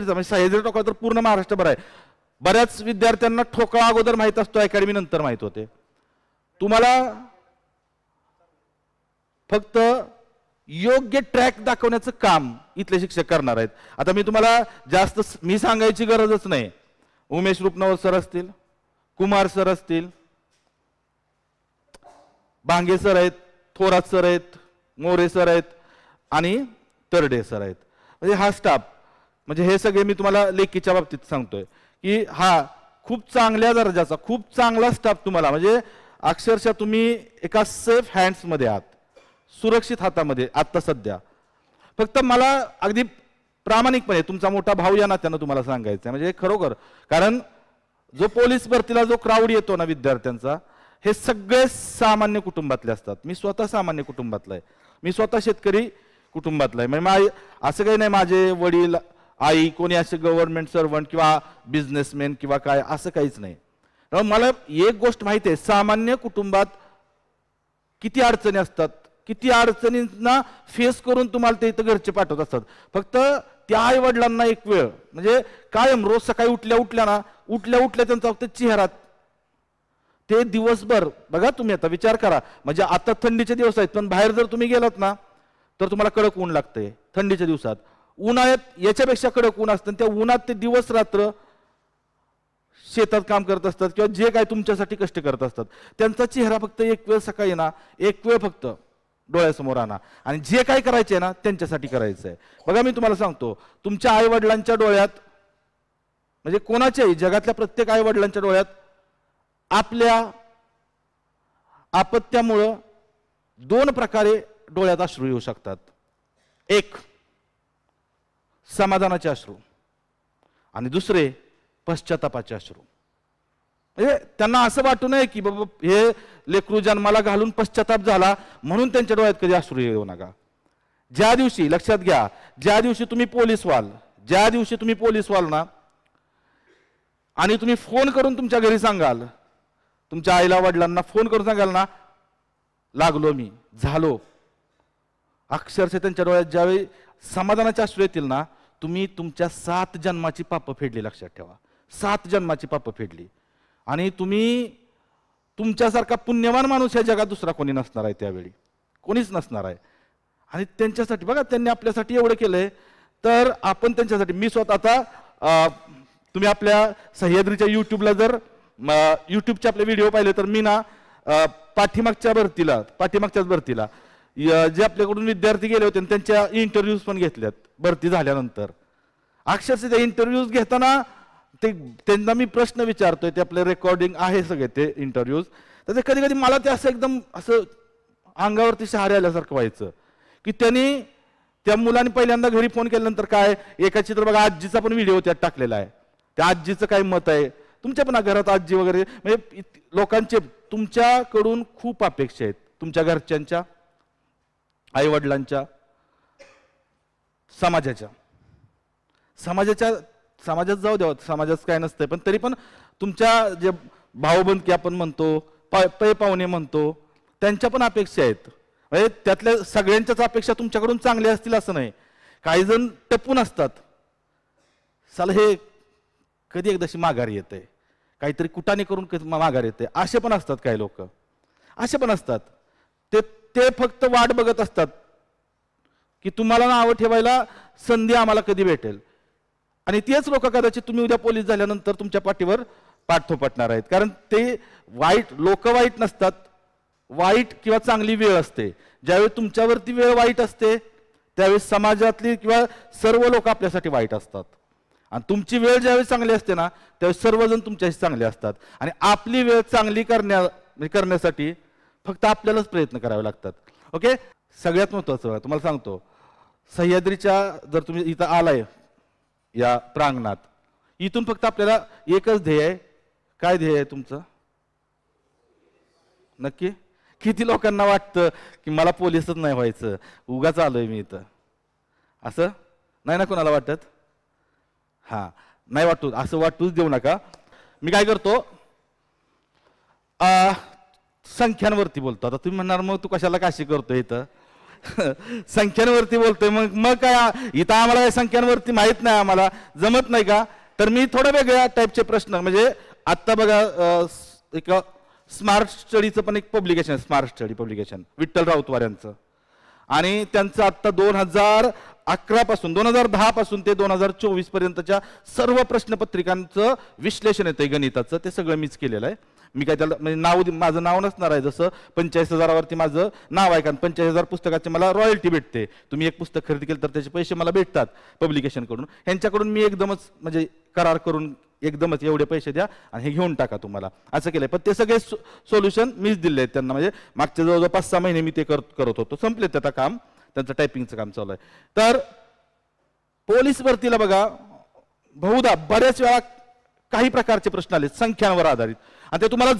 सह्याद्रीचा, म्हणजे सह्याद्री ठोकळा तर पूर्ण महाराष्ट्रभर आहे. बऱ्याच विद्यार्थ्यांना ठोकळा अगोदर माहित असतो, अकॅडमी नंतर माहित होते. तुम्हाला फक्त योग्य ट्रॅक दाखवण्याचं काम इथले शिक्षक करणार आहेत. आता मी तुम्हाला जास्त मी सांगायची गरजच नाही. उमेश रुपनवर सर असतील, कुमार सर असतील, भांगे सर आहेत, थोरात सर आहेत, मोरे सर आहेत आणि तरडे सर आहेत. म्हणजे हा स्टाफ, म्हणजे हे सगळे मी तुम्हाला लेखीच्या बाबतीत सांगतोय की हा खूप चांगल्या दर्जाचा, खूप चांगला स्टाफ तुम्हाला, म्हणजे अक्षरशः तुम्ही एका सेफ हँड्समध्ये आहात, सुरक्षित हातामध्ये आता सध्या. फक्त मला अगदी प्रामाणिकपणे तुमचा मोठा भाऊ या नात्यानं तुम्हाला सांगायचं आहे, म्हणजे खरोखर, कारण जो पोलीस भरतीला जो क्राऊड येतो ना विद्यार्थ्यांचा, हे सगळे सामान्य कुटुंबातले असतात. मी स्वतः सामान्य कुटुंबातला आहे, मी स्वतः शेतकरी कुटुंबातला आहे. म्हणजे असं काही नाही माझे वडील आई कोणी असे गव्हर्नमेंट सर्वंट किंवा बिझनेसमॅन किंवा काय, असं काहीच नाही. मला एक गोष्ट माहिती आहे, सामान्य कुटुंबात किती अडचणी असतात, किती अडचणींना फेस करून तुम्हाला ते इथं घरचे पाठवत असतात. फक्त त्या आई वडिलांना एक वेळ, म्हणजे कायम रोज सकाळी उठल्या त्यांचा फक्त चेहरा, ते दिवसभर बघा तुम्ही आता विचार करा, म्हणजे आता थंडीचे दिवस आहेत, पण बाहेर जर तुम्ही गेलात ना तर तुम्हाला कडक ऊन लागतंय थंडीच्या दिवसात. उन्हाळ्यात याच्यापेक्षा कडक ऊन असतं, त्या उन्हात ते दिवस रात्र शेतात काम करत असतात किंवा जे काय तुमच्यासाठी कष्ट करत असतात. त्यांचा चेहरा फक्त एक वेळ सकाळी ना, एक वेळ फक्त डोळ्यासमोर आणा आणि जे काय करायचे ना त्यांच्यासाठी करायचं आहे. बघा मी तुम्हाला सांगतो, तुमच्या आई वडिलांच्या डोळ्यात, म्हणजे कोणाच्याही जगातल्या प्रत्येक आई वडिलांच्या डोळ्यात आपल्या आपत्यामुळं दोन प्रकारे डोळ्यात अश्रू येऊ शकतात. एक समाधानाचे अश्रू आणि दुसरे पश्चातापाचे अश्रू. म्हणजे त्यांना असं वाटू नये की बाबा हे लेकरू जन्माला घालून पश्चाताप झाला म्हणून त्यांच्या डोळ्यात कधी अश्रू येऊ नका. ज्या दिवशी, लक्षात घ्या, ज्या दिवशी तुम्ही पोलीस व्हाल ना आणि तुम्ही फोन करून तुमच्या घरी सांगाल, तुमच्या आईला वडिलांना फोन करून सांगाल ना, लागलो मी, झालो, अक्षरशः त्यांच्या डोळ्यात ज्यावेळी समाधानाचे अश्रू येतील ना, तुम्ही तुमच्या 7 जन्माची पापं फेडली. लक्षात ठेवा, 7 जन्माची पापं फेडली. आणि तुम्ही तुमच्यासारखा पुण्यवान माणूस या जगात दुसरा कोणी नसणार आहे, त्यावेळी कोणीच नसणार आहे. आणि त्यांच्यासाठी बघा, त्यांनी आपल्यासाठी एवढं केलंय, तर आपण त्यांच्यासाठी, मी स्वतः आता तुम्ही आपल्या सह्याद्रीच्या यूट्यूबला जर यूट्यूबचे आपले व्हिडिओ पाहिले तर मी ना पाठीमागच्याच भरतीला जे आपल्याकडून विद्यार्थी गेले होते त्यांच्या इंटरव्ह्यूज पण घेतल्यात भरती झाल्यानंतर. अक्षरशः ते इंटरव्ह्यूज घेताना त्यांना मी प्रश्न विचारतोय, ते आपले रेकॉर्डिंग आहे सगळे ते इंटरव्ह्यूज. तर ते कधी कधी मला ते असं एकदम असं अंगावरती शहारे आल्यासारखं व्हायचं की त्यांनी त्या मुलांनी पहिल्यांदा घरी फोन केल्यानंतर काय, एकाची तर बघा आजीचा पण व्हिडिओ त्यात टाकलेला आहे, त्या आजीचं काय मत आहे, तुमच्या पण घरात आजी वगैरे, म्हणजे लोकांचे तुमच्याकडून खूप अपेक्षा आहेत, तुमच्या घरच्यांच्या, आई वडिलांच्या, समाजात जाऊ द्या, समाजात काय नसतंय, पण तरी पण तुमच्या जे भाऊबंदकी आपण म्हणतो, पै पाहुणे म्हणतो, त्यांच्या पण अपेक्षा आहेत. म्हणजे त्यातल्या सगळ्यांच्याच अपेक्षा तुमच्याकडून चांगल्या असतील असं नाही. काही जण टपून असतात, साला हे कधी एकदाशी माघारी येते, काहीतरी कुटाने करून माघार येते, असे पण असतात. काही लोक असे पण असतात, ते फक्त वाट बघत असतात की तुम्हाला नावं ठेवायला संधी आम्हाला कधी भेटेल. आणि तेच लोक कदाचित तुम्ही उद्या पोलीस झाल्यानंतर तुमच्या पाठीवर पाठ थोपटणार आहेत. कारण ते लोक वाईट नसतात, वाईट किंवा चांगली वेळ असते. ज्यावेळी तुमच्यावरती वेळ वाईट असते त्यावेळी समाजातली किंवा सर्व लोक आपल्यासाठी वाईट असतात. आणि तुमची वेळ ज्यावेळी चांगली असते ना त्यावेळी सर्वजण तुमच्याशी चांगले असतात. आणि आपली वेळ चांगली करण्यासाठी फक्त आपल्यालाच प्रयत्न करावे लागतात. ओके, सगळ्यात महत्त्वाचं तुम्हाला सांगतो, सह्याद्रीच्या जर तुम्ही इथं आलाय या प्रांगणात, इथून फक्त आपल्याला एकच ध्येय आहे. काय ध्येय आहे तुमचं नक्की? किती लोकांना वाटतं की मला पोलीसच नाही व्हायचं, उगाच आलोय मी इथं, असं नाही ना कोणाला वाटत? हा, नाही वाटू, असं वाटूच देऊ नका. मी काय करतो, संख्यांवरती बोलतो. आता तुम्ही म्हणणार मग तू कशाला काशी करतो इथं, संख्यांवरती बोलतोय, मग काय इथं आम्हाला काही संख्यांवरती माहित नाही, आम्हाला जमत नाही का? तर मी थोड्या वेगळ्या टाईपचे प्रश्न, म्हणजे आता बघा एक स्मार्ट स्टडीचं पण एक publication, smart study publication Vitthal Rautwar यांचं, आणि त्यांचं आत्ता 2011 पासून 2010 पासून ते 2024 पर्यंतच्या सर्व प्रश्नपत्रिकांचं विश्लेषण येतंय गणिताचं, ते सगळं मीच केलेलं आहे. मी काय त्याला म्हणजे माझं नाव नसणार आहे, जसं 45,000वरती माझं नाव आहे, कारण 45,000 पुस्तकाचे मला रॉयल्टी भेटते. तुम्ही एक पुस्तक खरेदी केलं तर त्याचे पैसे मला भेटतात पब्लिकेशनकडून. ह्यांच्याकडून मी एकदमच म्हणजे करार करून एकदमच एवढे पैसे द्या आणि हे घेऊन टाका तुम्हाला, असं केलंय. पण ते सगळे सोल्युशन मीच दिले आहेत त्यांना, म्हणजे मागच्या जवळजवळ 5-6 महिने मी ते करत होतो. संपले त्याचं काम, त्यांचं टायपिंगचं काम चालू आहे. तर पोलीस भरतीला बघा बहुधा बऱ्याच वेळा काही प्रकारचे प्रश्न आले संख्यांवर आधारित, आणि ते तुम्हाला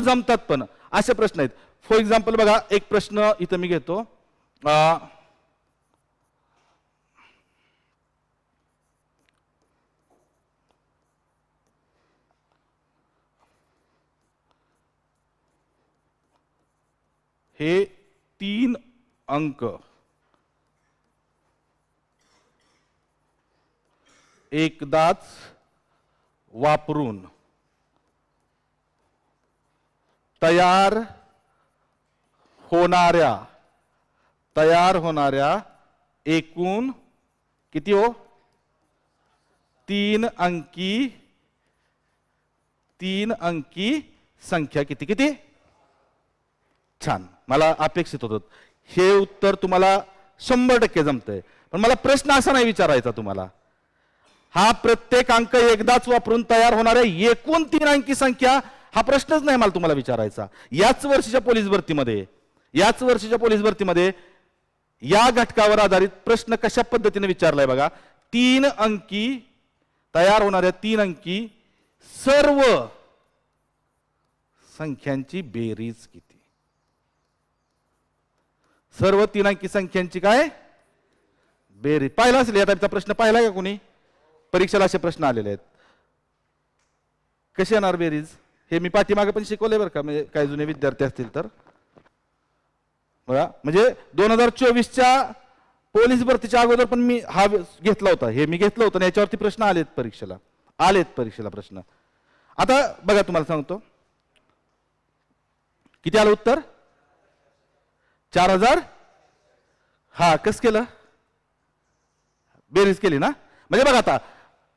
जमतात पण असे प्रश्न आहेत. फॉर एक्झाम्पल बघा, एक प्रश्न इथं मी घेतो, हे 3 अंक एकदाच वापरून तयार होणाऱ्या एकूण किती हो 3 अंकी संख्या किती? छान, मला अपेक्षित होतं हे उत्तर तुम्हाला 100% जमतंय. पण मला प्रश्न असा नाही विचारायचा तुम्हाला, हा प्रत्येक अंक एकदाच वापरून तयार होणाऱ्या एकूण 3 अंकी संख्या हा प्रश्नच नाही मला तुम्हाला विचारायचा. याच वर्षीच्या पोलीस भरतीमध्ये या घटकावर आधारित प्रश्न कशा पद्धतीने विचारलाय बघा. 3 अंकी तयार होणाऱ्या 3 अंकी सर्व संख्यांची बेरीज किती? सर्व 3 अंकी संख्यांची काय बेरीज? पाहिला असेल या टाईपचा प्रश्न, पाहिला का कोणी? परीक्षेला असे प्रश्न आलेले आहेत. कशी येणार बेरीज? हे मी पाठीमागे पण शिकवलंय बरं का, म्हणजे काही जुने विद्यार्थी असतील तर बघा. म्हणजे 2024च्या पोलीस भरतीच्या अगोदर पण मी हा घेतला होता, हे मी घेतलं होतं, याच्यावरती प्रश्न आलेत परीक्षेला प्रश्न. आता बघा तुम्हाला सांगतो किती आलं उत्तर. 4000. हा, कसं केलं? बेरीज केली ना. म्हणजे बघा आता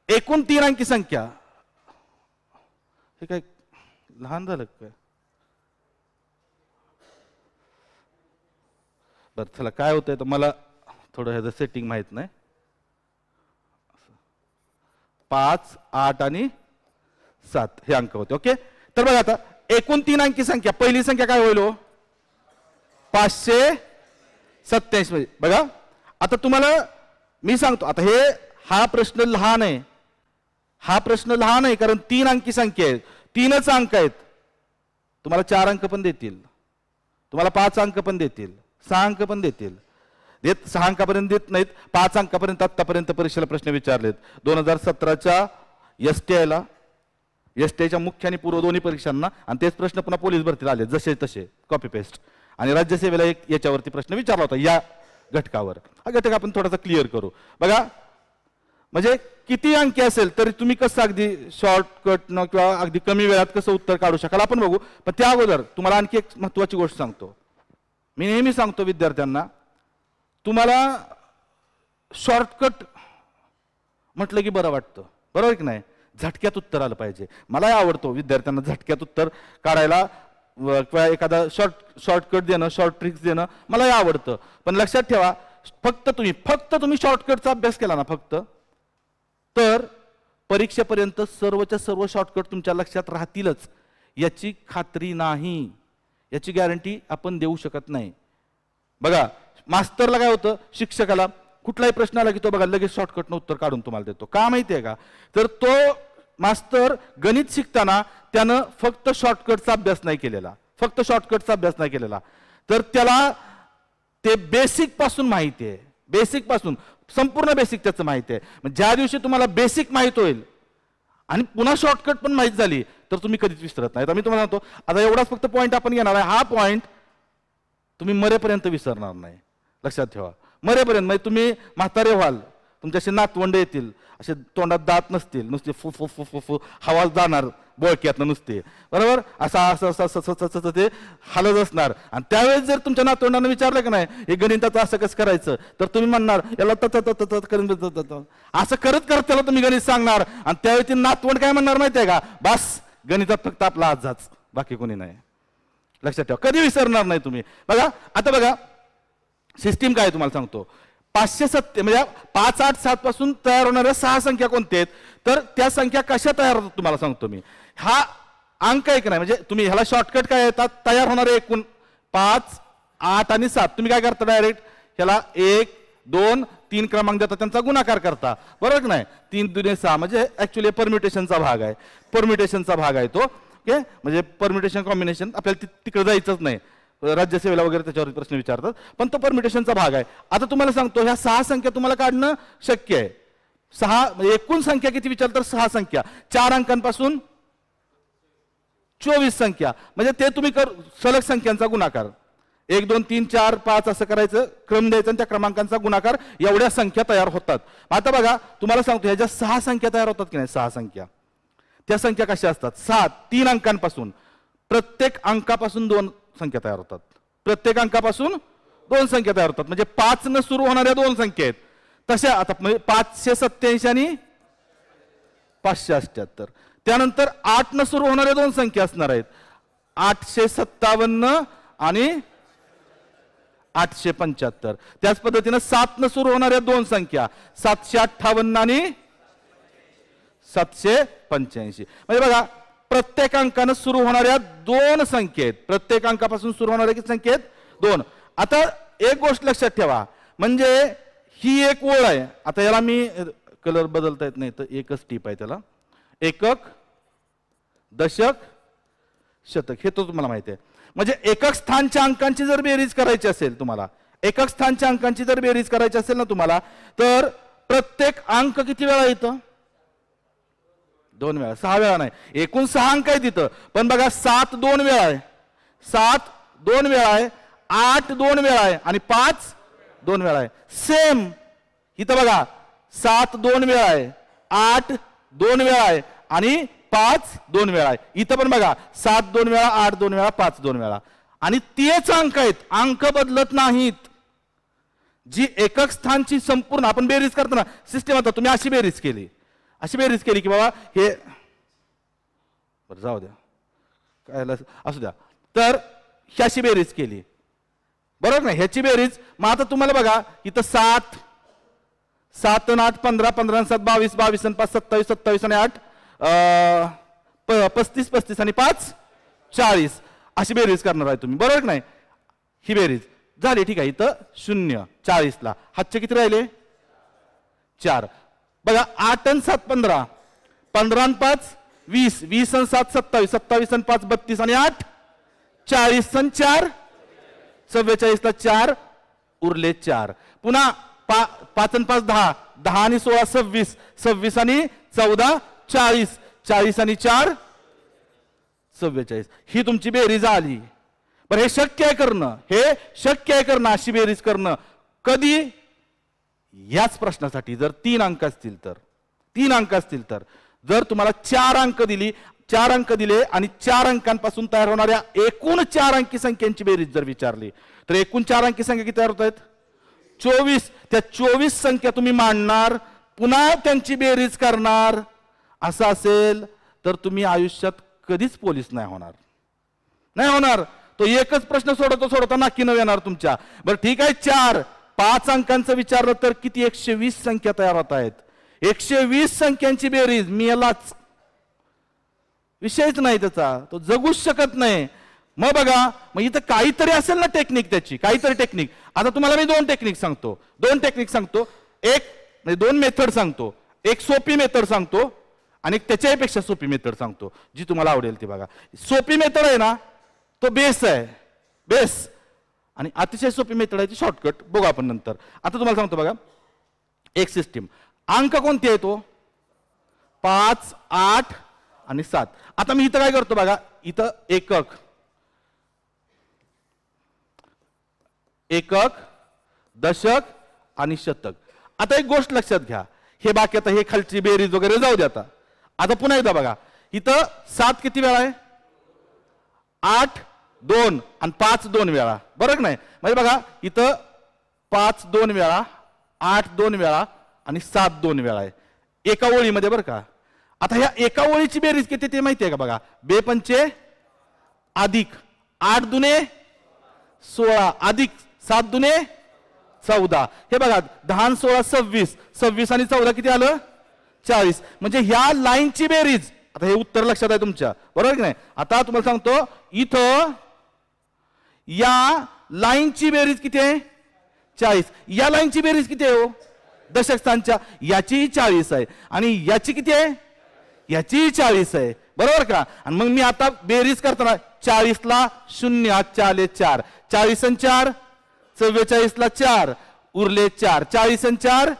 एकूण 3 अंकी संख्या, हे काय लहान झालं काय? बरं चला, काय होतंय तर मला थोडं ह्याचं सेटिंग माहित नाही. 5, 8 आणि 7 हे अंक होते. ओके, तर बघा आता एकूण 3 अंकी संख्या, पहिली संख्या काय होईल हो? 587 मध्ये. बघा आता तुम्हाला मी सांगतो, आता हा प्रश्न लहान आहे, कारण 3 अंकी संख्या आहे, 3च अंक आहेत. तुम्हाला 4 अंक पण देतील, तुम्हाला 5 अंक पण देतील, 6 अंक पण देतील. 6 अंकापर्यंत देत नाहीत, 5 अंकापर्यंत आतापर्यंत परीक्षेला प्रश्न विचारलेत. 2017च्या एसटीआयच्या मुख्य आणि पूर्व दोन्ही परीक्षांना, आणि तेच प्रश्न पुन्हा पोलीस भरतीला आले जसे तसे कॉपी पेस्ट. आणि राज्यसेवेला एक याच्यावरती प्रश्न विचारला होता या घटकावर. हा घटक आपण थोडासा क्लिअर करू. बघा म्हणजे किती अंकी असेल तरी तुम्ही कसं अगदी शॉर्टकट न किंवा अगदी कमी वेळात कसं उत्तर काढू शकाल आपण बघू. पण त्या अगोदर तुम्हाला आणखी एक महत्त्वाची गोष्ट सांगतो. मी नेहमी सांगतो विद्यार्थ्यांना, तुम्हाला शॉर्टकट म्हटलं की बरं वाटतं, बरोबर की नाही? झटक्यात उत्तर आलं पाहिजे. मलाही आवडतो विद्यार्थ्यांना झटक्यात उत्तर काढायला, किंवा एखादा शॉर्टकट देणं, शॉर्ट ट्रिक्स देणं मलाही आवडतं. पण लक्षात ठेवा, फक्त तुम्ही शॉर्टकटचा अभ्यास केला ना फक्त, तर परीक्षेपर्यंत सर्वच्या सर्व शॉर्टकट तुमच्या लक्षात राहतीलच याची खात्री नाही, याची गॅरंटी आपण देऊ शकत नाही. बघा मास्तरला काय होतं, शिक्षकाला कुठलाही प्रश्न आला की तो बघा लगेच शॉर्टकटनं उत्तर काढून तुम्हाला देतो. का माहिती आहे का? तर तो मास्तर गणित शिकताना त्यानं फक्त शॉर्टकटचा अभ्यास नाही केलेला, तर त्याला ते बेसिक पासून माहिती आहे, बेसिक पासून संपूर्ण बेसिक त्याचं माहिती आहे. ज्या दिवशी तुम्हाला बेसिक माहित होईल आणि पुन्हा शॉर्टकट पण माहित झाली तर तुम्ही कधीच विसरत नाही. तर मी तुम्हाला सांगतो, आता एवढाच फक्त पॉईंट आपण घेणार आहे. हा पॉईंट तुम्ही मरेपर्यंत विसरणार नाही. लक्षात ठेवा, मरेपर्यंत. म्हणजे तुम्ही म्हातारे व्हाल, तुमच्याशी नातवंड येतील, असे तोंडात दात नसतील, नुसते फु फु फु फु फु हवा जाणार बोळक्यातनं नुसते, बरोबर, असं ते हालत असणार. आणि त्यावेळेस जर तुमच्या नातवंडानं विचारलं की नाही हे गणिताचं असं कसं करायचं, तर तुम्ही म्हणणार याला असं करत करत त्याला तुम्ही गणित सांगणार. आणि त्यावेळी ते नातवंड काय म्हणणार माहितीये का, बस गणितात फक्त आपला आजाच, बाकी कोणी नाही. लक्षात ठेवा, कधी विसरणार नाही तुम्ही. बघा आता बघा सिस्टीम काय तुम्हाला सांगतो. 570 म्हणजे 5, 8, 7 पासून तयार होणाऱ्या 6 संख्या कोणत्या आहेत, तर त्या संख्या कशा तयार होतात तुम्हाला सांगतो मी. हा अंक आहे की नाही, म्हणजे तुम्ही ह्याला शॉर्टकट काय येतात, तयार होणारे एकूण 5, 8 आणि 7. तुम्ही काय करता, डायरेक्ट ह्याला 1, 2, 3 क्रमांक देता, त्यांचा गुणाकार करता, बरोबर की नाही. 3 दुने 6 म्हणजे ऍक्च्युली परम्युटेशनचा भाग आहे, परम्युटेशनचा भाग आहे तो. ओके, म्हणजे परम्युटेशन कॉम्बिनेशन आपल्याला तिकडे जायचंच नाही, राज्यसेवेला वगैरे त्याच्यावर प्रश्न विचारतात, पण तो परम्युटेशनचा भाग आहे. आता तुम्हाला सांगतो ह्या 6 संख्या तुम्हाला काढणं शक्य आहे. 6 म्हणजे एकूण संख्या किती विचारलं तर 6 संख्या, 4 अंकांपासून 24 संख्या, म्हणजे ते तुम्ही सलग संख्यांचा गुणाकार 1, 2, 3, 4, 5 असं करायचं, क्रम द्यायचा आणि त्या क्रमांकांचा गुणाकार, एवढ्या संख्या तयार होतात. आता बघा तुम्हाला सांगतो ह्या ज्या 6 संख्या तयार होतात की नाही, 6 संख्या, त्या संख्या कशा असतात, 7 3 अंकांपासून, प्रत्येक अंकापासून 2 संख्या तयार होतात, प्रत्येक अंकापासून 2 संख्या तयार होतात. म्हणजे 5 न सुरू होणाऱ्या 2 संख्या आहेत तशा. आता म्हणजे 587 आणि 578. त्यानंतर 8 न सुरू होणाऱ्या 2 संख्या असणार आहेत, 857 आणि 875. त्याच पद्धतीनं 7 न सुरू होणाऱ्या 2 संख्या, 758 आणि 785. म्हणजे बघा प्रत्येक अंकानं सुरू होणाऱ्या 2 संख्या आहेत, प्रत्येक अंकापासून सुरू होणाऱ्या किती संख्या आहेत, 2. आता एक गोष्ट लक्षात ठेवा, म्हणजे ही एक ओळ आहे. आता याला मी कलर बदलता येत नाही, तर एकच टीप आहे त्याला, एकक, दशक, शतक, हे तो तुम्हाला माहिती आहे. म्हणजे एकक स्थानच्या अंकांची जर बेरीज करायची असेल तुम्हाला, एकक स्थानच्या अंकांची जर बेरीज करायची असेल ना तुम्हाला, तर प्रत्येक अंक किती वेळा येतं, 2 वेळा, 6 वेळा नाही. एकूण 6 अंक आहे तिथं, पण बघा 7 2 वेळा आहे, 7 2 वेळा आहे, 8 2 वेळा आहे आणि 5 2 वेळा आहे. सेम इथं बघा 7 2 वेळा आहे, 8 2 वेळा आहे आणि 5 2 वेळा आहे. इथं पण बघा 7 2 वेळा, 8 2 वेळा, 5 2 वेळा, आणि तेच अंक आहेत, अंक बदलत नाहीत. जी एकक स्थानची संपूर्ण आपण बेरीज करताना सिस्टम, आता तुम्ही अशी बेरीज केली, अशी बेरीज केली की बाबा हे बरं जाऊ द्या काय असू द्या, तर ह्याची बेरीज केली, बरोबर नाही, ह्याची बेरीज. मग आता तुम्हाला बघा इथं 7 7 आणि 8 15, 15 आणि 7 22, 22 आणि 5 27, 27 आणि 8 35, 35 आणि 5 40 अशी बेरीज करणार आहे तुम्ही, बरोबर नाही. ही बेरीज झाली, ठीक आहे. इथं 0 40 ला हातचे किती राहिले, 4. बघा 8 आणि 7 15, 15 आणि 5 20, 20 आणि 7 27, 27 आणि 5 32 आणि 8 40 आणि 4 44 ला 4 उरले 4. पुन्हा 5 आणि 5 10, 10 आणि 16 26, 26 आणि 14 40, 40 आणि 4 44. ही तुमची बेरीज आली. बरं हे शक्य आहे करणं, हे शक्य आहे करणं, अशी बेरीज करणं. कधी, याच प्रश्नासाठी जर 3 अंक असतील तर, 3 अंक असतील तर, जर तुम्हाला 4 अंक दिली, 4 अंक दिले आणि 4 अंकांपासून तयार होणाऱ्या एकूण 4 अंकी संख्यांची बेरीज जर विचारली, तर एकूण 4 अंकी संख्या किती तयार होत आहेत, 24. त्या 24 संख्या तुम्ही मांडणार, पुन्हा त्यांची बेरीज करणार. असं असेल तर तुम्ही आयुष्यात कधीच पोलीस नाही होणार, नाही होणार. तो एकच प्रश्न सोडवता नाकी न येणार तुमच्या. बरं ठीक आहे, 4 5 अंकांचं विचारलं तर किती, 120 संख्या तयार होत आहेत. 120 संख्यांची बेरीज मी यालाच विषयच नाही त्याचा, तो जगूच शकत नाही. मग बघा, मग इथं काहीतरी असेल ना टेक्निक, त्याची काहीतरी टेक्निक. आता तुम्हाला मी 2 टेक्निक सांगतो, 2 टेक्निक सांगतो, एक म्हणजे 2 मेथड सांगतो. एक सोपी मेथड सांगतो आणि त्याच्यापेक्षा सोपी मेथड सांगतो, जी तुम्हाला आवडेल ती बघा. सोपी मेथड आहे ना, तो बेस आहे, बेस. आणि अतिशय सोपी मेथड आहे ती शॉर्टकट, बघू आपण नंतर. आता तुम्हाला सांगतो बघा, एक सिस्टीम. अंक कोणते आहे तो, 5 8 आणि 7. आता मी इथं काय करतो बघा, इथं एकक, एकक, दशक आणि शतक. आता एक गोष्ट लक्षात घ्या, हे बाकी आता हे खालची बेरीज वगैरे जाऊ द्या. आता पुन्हा एकदा बघा, इथं 7 किती वेळा आहे? 8 2 आणि 5 2 वेळा, बरोबर नाही? म्हणजे बघा इथं 5 2 वेळा, 8 2 वेळा आणि 7 2 वेळा आहे एका ओळीमध्ये, बरं का? आता ह्या एका ओळीची बेरीज किती ते माहिती आहे का? बघा, 2 पंचे अधिक 8 दुने 16 अधिक 7 दुने 14. हे बघा 10 आणि 16 26, 26 आणि 14 किती आलं? 40. म्हणजे ह्या लाईनची बेरीज, आता हे उत्तर लक्षात आहे तुमच्या, बरोबर की नाही? आता तुम्हाला सांगतो, इथं या लाईनची बेरीज किती आहे? 40. या लाईनची बेरीज किती आहे हो? दशक स्थानच्या. याची 40 आहे आणि याची किती आहे? याची 40 आहे, बरोबर का? आणि मग मी आता बेरीज करताना 40 ला 0 हातच्या आले 4, 40 आणि 4 44 ला 4 उरले 4, 40 आणि 4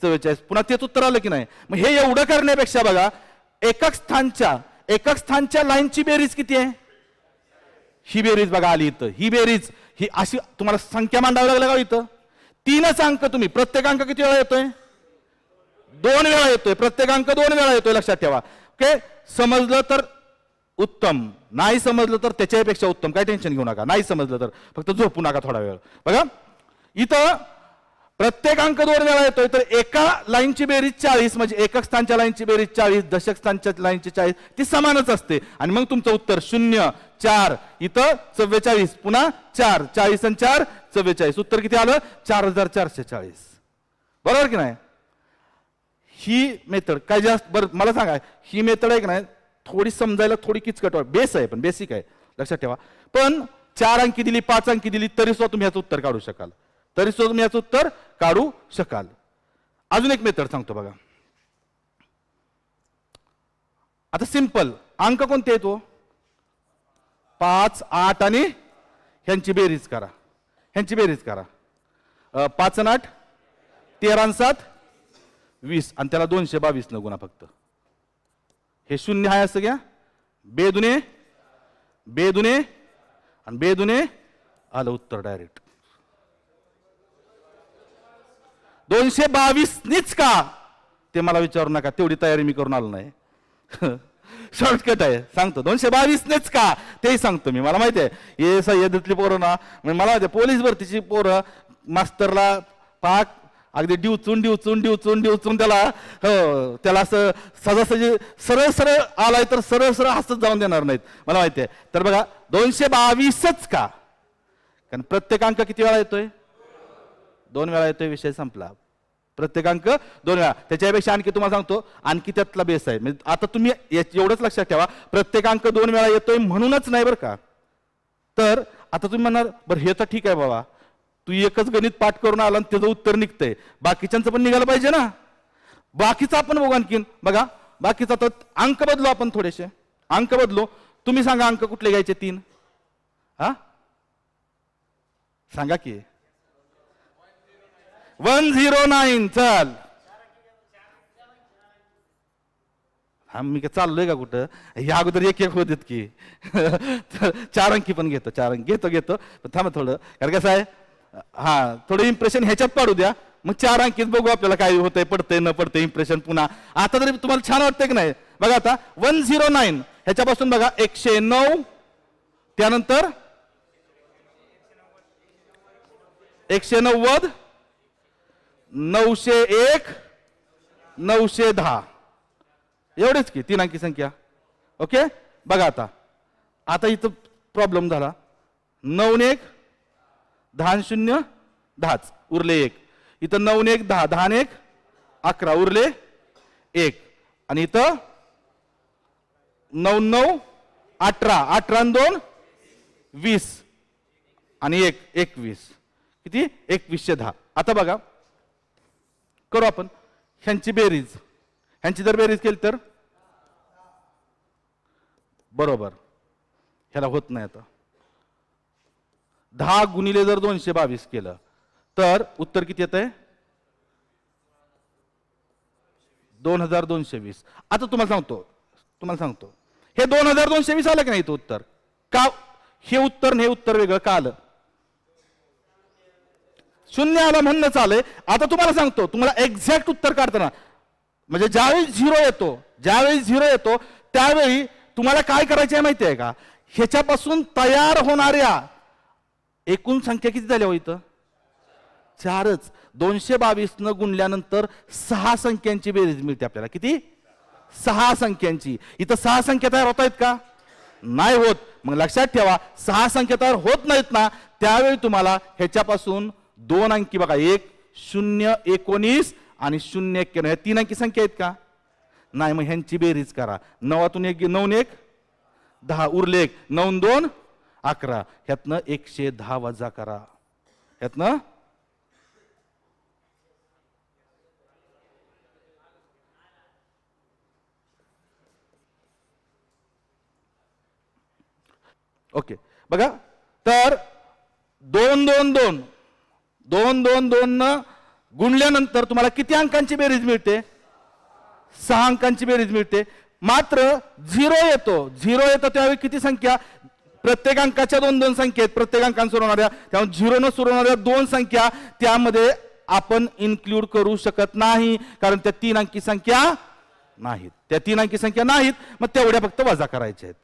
44. पुन्हा तेच उत्तर आलं की नाही? मग हे एवढं करण्यापेक्षा बघा, एकक स्थानच्या लाईनची बेरीज किती आहे? ही बेरीज बघा आली इथं. ही बेरीज ही अशी तुम्हाला संख्या मांडावी लागला का? इथं 3च अंक, तुम्ही प्रत्येक अंक किती वेळा येतोय? 2 वेळा येतोय. प्रत्येक अंक 2 वेळा येतोय, लक्षात ठेवा. ओके, समजलं तर उत्तम, नाही समजलं तर त्याच्यापेक्षा उत्तम. काय टेन्शन घेऊ नका. नाही समजलं तर फक्त झोपू नका थोडा वेळ. बघा इथं प्रत्येक अंक 2 वेळा येतोय, तर एका लाईनची बेरीज 40, म्हणजे एकक स्थानच्या लाईनची बेरीज 40, दशक स्थानच्या लाईनची 40, ती समानच असते. आणि मग तुमचं उत्तर 0 4 इथं 44, पुन्हा 4, 40 आणि 4 44. उत्तर किती आलं? 4440. बरोबर की नाही? ही मेथड काय जास्त, बरं मला सांगा, ही मेथड आहे की नाही थोडी समजायला थोडी किचकट, बेस आहे पण बेसिक आहे, लक्षात ठेवा. पण 4 अंकी दिली, 5 अंकी दिली तरी सुद्धा तुम्ही याचं उत्तर काढू शकाल. अजून एक मेथड सांगतो बघा. आता सिंपल अंक कोणते आहेत? 5 8 आणि ह्यांची बेरीज करा. 5 आणि 8 13 आणि 7 20 आणि त्याला 222 न गुणा फक्त. हे 0 आहे असं घ्या. बेदुने आणि बेदुने आलं उत्तर डायरेक्ट. 222 नीच का ते मला विचारू नका, तेवढी तयारी मी करून आलो नाही. शॉर्टकट आहे, सांगतो. 222 नेच का तेही सांगतो मी. मला माहिती आहे हे सह्याद्रीतली पोरं ना, मला माहिती आहे पोलीस भरतीची पोरं मास्तरला पाक अगदी डिवचून त्याला असं सजासजी सरळ सरळ आलाय तर सरळ सरळ हसत जाऊन देणार नाहीत, मला माहिती आहे. तर बघा 222च का? कारण प्रत्येक अंक किती वेळा येतोय? 2 वेळा येतोय, विषय संपला. प्रत्येक अंक 2 वेळा. त्याच्यापेक्षा आणखी तुम्हाला सांगतो, आणखी त्यातला बेस आहे. म्हणजे आता तुम्ही एवढंच लक्षात ठेवा, प्रत्येक अंक 2 वेळा येतोय म्हणूनच नाही बरं का. तर आता तुम्ही म्हणणार बरं हे तर ठीक आहे बाबा, तू एकच गणित पाठ करून आला आणि त्याचं उत्तर निघतंय, बाकीच्यांचं पण निघालं पाहिजे ना. बाकीचं आपण बघू आणखीन. बघा बाकीचा तर अंक बदलू आपण, थोडेसे अंक बदलू. तुम्ही सांगा अंक कुठले घ्यायचे? 3. हा सांगा की 109. चल हा मी काय चाललोय का कुठं? ह्या अगोदर एक होत की 4 अंकी पण घेतो. 4 अंक घेतो पण थांबा थोडं, कारण कसं आहे हा थोडं इम्प्रेशन ह्याच्यात पाडू द्या, मग 4 अंकीत बघू आपल्याला काय होतंय, पडतंय न पडतंय इम्प्रेशन. पुन्हा आता तरी तुम्हाला छान वाटतंय की नाही? बघा आता 109 ह्याच्यापासून बघा 109, त्यानंतर 190, 901, 910 एवढेच की 3 अंकी संख्या. ओके बघा आता इथं प्रॉब्लेम झाला. 9 1 10 0 10 उरले 1. इथं 9 1 10, 10 1 11 उरले 1. आणि इथं 9 9 18, 18 आणि 2 20 आणि 1 21. किती? 2110. आता बघा करू आपण ह्यांची बेरीज. ह्यांची जर बेरीज केली तर बरोबर ह्याला होत नाही. आता 10 गुणिले जर 222 केलं तर उत्तर किती येत आहे? 2220. आता तुम्हाला सांगतो हे 2220 आलं की नाही? तो उत्तर का हे उत्तर वेगळं का आलं? शून्य आलं म्हणणं चालय. आता तुम्हाला सांगतो, तुम्हाला एक्झॅक्ट उत्तर काढताना म्हणजे ज्यावेळी झिरो येतो त्यावेळी तुम्हाला काय करायचं आहे माहिती आहे का? ह्याच्यापासून तयार होणाऱ्या एकूण संख्या किती झाल्या हो इथं? 4च. 222 न गुणल्यानंतर 6 संख्यांची बेरीज मिळते आपल्याला. किती? 6 संख्यांची. इथं 6 संख्या तयार होत आहेत का? नाही होत. मग लक्षात ठेवा, 6 संख्या तयार होत नाहीत ना, त्यावेळी तुम्हाला ह्याच्यापासून 2 अंकी बघा, 1 0 19 आणि 0 91 या 3 अंकी संख्या आहेत का? नाही. मग ह्यांची बेरीज करा. 9तून 1 9 1 10 उरले 1 9 2 11. ह्यातनं 110 वजा करा. ह्यातनं ओके बघा, तर 2 2 2 2 2 2 न गुणल्यानंतर तुम्हाला किती अंकांची बेरीज मिळते? 6 अंकांची बेरीज मिळते. मात्र झिरो येतो त्यावेळी किती संख्या? प्रत्येक अंकाच्या 2 2 संख्या आहेत, प्रत्येक अंकांना सुरू होणाऱ्या. त्यामुळे 0 न सुरू होणाऱ्या 2 संख्या त्यामध्ये आपण इन्क्लूड करू शकत नाही, कारण त्या 3 अंकी संख्या नाहीत. त्या 3 अंकी संख्या नाहीत, मग तेवढ्या फक्त वजा करायच्या आहेत.